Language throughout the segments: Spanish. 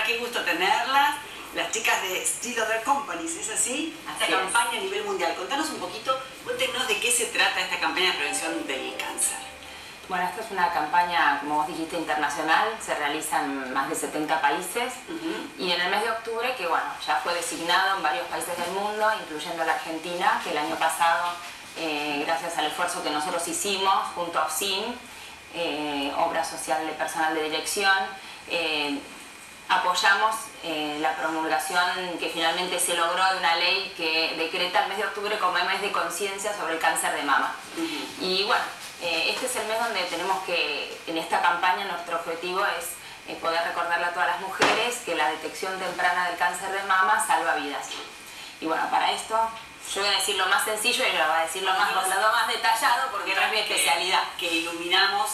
qué gusto tenerlas. Las chicas de Still Other Companies, ¿es así? Esta campaña a nivel mundial. Contanos un poquito, cuéntenos de qué se trata esta campaña de prevención del cáncer. Bueno, esta es una campaña, como vos dijiste, internacional, se realiza en más de 70 países y en el mes de octubre, que bueno, ya fue designado en varios países del mundo, incluyendo la Argentina, que el año pasado, gracias al esfuerzo que nosotros hicimos junto a OSIM, Obra Social de Personal de Dirección, apoyamos la promulgación que finalmente se logró de una ley que decreta el mes de octubre como el mes de conciencia sobre el cáncer de mama. Y bueno, este es el mes donde tenemos que, en esta campaña, nuestro objetivo es poder recordarle a todas las mujeres que la detección temprana del cáncer de mama salva vidas. Y bueno, para esto, yo voy a decir lo más sencillo y ella va a decir lo más detallado porque no es mi especialidad. Que iluminamos,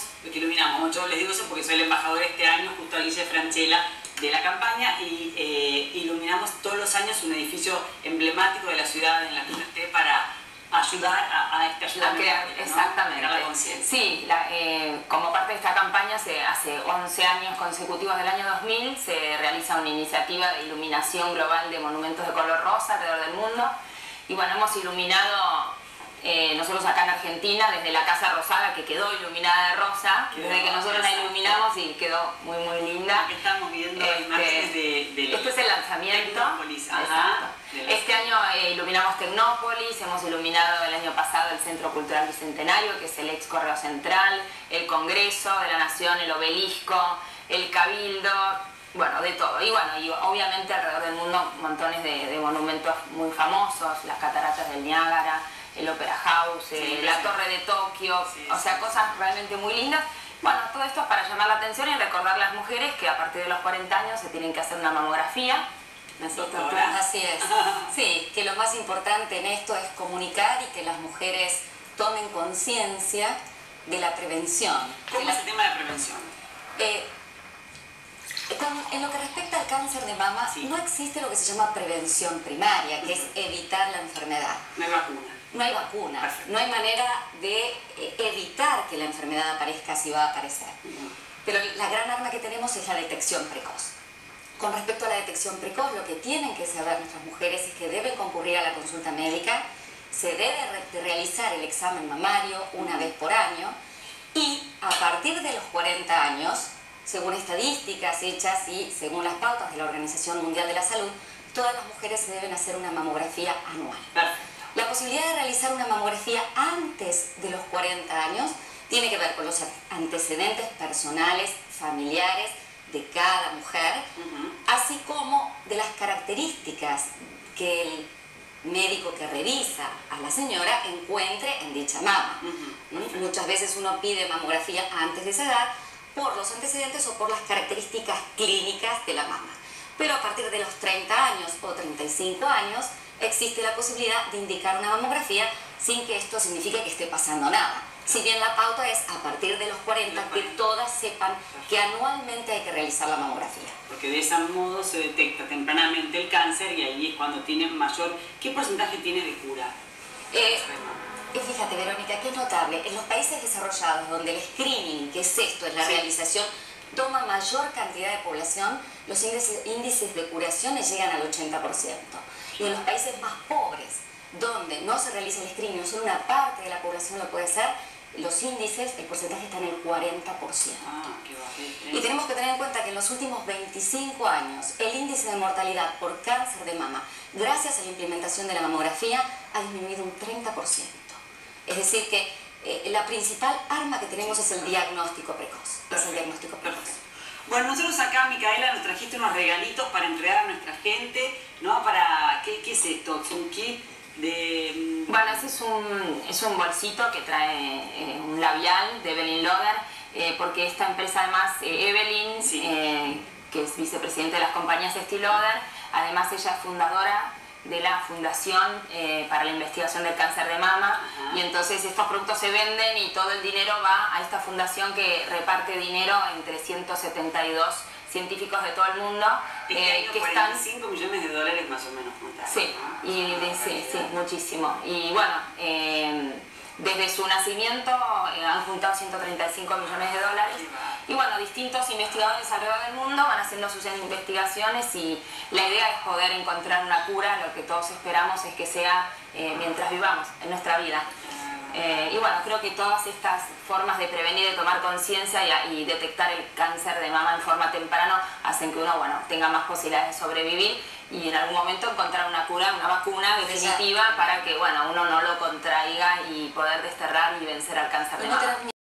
yo les digo eso porque soy el embajador este año, justo a Guille Franchella, de la campaña, y iluminamos todos los años un edificio emblemático de la ciudad en la que uno esté para ayudar a esta ayuda a crear, ¿no? Exactamente. Crear la conciencia. Sí, como parte de esta campaña, hace 11 años consecutivos del año 2000, se realiza una iniciativa de iluminación global de monumentos de color rosa alrededor del mundo. Y bueno, hemos iluminado, nosotros acá en Argentina, desde la Casa Rosada, que quedó iluminada de rosa, desde que nosotros la iluminamos y quedó muy linda. Aquí estamos viendo imágenes de este es el lanzamiento. Este año iluminamos Tecnópolis, hemos iluminado el año pasado el Centro Cultural Bicentenario, que es el ex Correo Central, el Congreso de la Nación, el Obelisco, el Cabildo, bueno, de todo. Y bueno, y obviamente alrededor del mundo montones de monumentos muy famosos, las cataratas del Niágara, el Opera House, la Torre de Tokio, o sea, cosas realmente muy lindas. Bueno, todo esto es para llamar la atención y recordar a las mujeres que a partir de los 40 años se tienen que hacer una mamografía. Así es. Sí, que lo más importante en esto es comunicar y que las mujeres tomen conciencia de la prevención. ¿Cómo es el tema de la prevención? En lo que respecta al cáncer de mama, no existe lo que se llama prevención primaria, que es evitar la enfermedad. No hay vacuna. No hay vacuna, no hay manera de evitar que la enfermedad aparezca si va a aparecer. Pero la gran arma que tenemos es la detección precoz. Con respecto a la detección precoz, lo que tienen que saber nuestras mujeres es que deben concurrir a la consulta médica, se debe realizar el examen mamario una vez por año y a partir de los 40 años, según estadísticas hechas y según las pautas de la Organización Mundial de la Salud, todas las mujeres se deben hacer una mamografía anual. La posibilidad de realizar una mamografía antes de los 40 años tiene que ver con los antecedentes personales, familiares de cada mujer, así como de las características que el médico que revisa a la señora encuentre en dicha mama. Muchas veces uno pide mamografía antes de esa edad por los antecedentes o por las características clínicas de la mama. Pero a partir de los 30 años o 35 años existe la posibilidad de indicar una mamografía sin que esto signifique que esté pasando nada. Si bien la pauta es a partir de los 40 que todas sepan que anualmente hay que realizar la mamografía. Porque de ese modo se detecta tempranamente el cáncer y ahí es cuando tiene mayor... ¿Qué porcentaje tiene de cura? Fíjate, Verónica, que es notable, en los países desarrollados donde el screening, que es esto, es la realización, toma mayor cantidad de población, los índices de curación llegan al 80%. Y en los países más pobres, donde no se realiza el screening, solo una parte de la población lo puede hacer, los índices, el porcentaje está en el 40%. Y tenemos que tener en cuenta que en los últimos 25 años, el índice de mortalidad por cáncer de mama, gracias a la implementación de la mamografía, ha disminuido un 30%. Es decir que la principal arma que tenemos es el diagnóstico precoz. Bueno, nosotros acá, Micaela, nos trajiste unos regalitos para entregar a nuestra gente, ¿no? ¿Qué es esto? ¿Es un kit de...? Bueno, ese es un bolsito que trae un labial de Evelyn Loder, porque esta empresa además, Evelyn, que es vicepresidenta de las compañías Estée Lauder, además ella es fundadora de la Fundación para la Investigación del Cáncer de Mama, y entonces estos productos se venden y todo el dinero va a esta fundación que reparte dinero entre 172 científicos de todo el mundo. Que están 45 millones de dólares más o menos. Sí, sí, muchísimo. Y bueno, Desde su nacimiento han juntado 135 millones de dólares y bueno, distintos investigadores alrededor del mundo van haciendo sus investigaciones y la idea es poder encontrar una cura. Lo que todos esperamos es que sea mientras vivamos en nuestra vida. Y bueno, creo que todas estas formas de prevenir, de tomar conciencia y detectar el cáncer de mama en forma temprana hacen que uno, bueno, tenga más posibilidades de sobrevivir y en algún momento encontrar una cura, una vacuna definitiva para que, bueno, uno no lo contraiga y poder desterrar y vencer al cáncer de mama.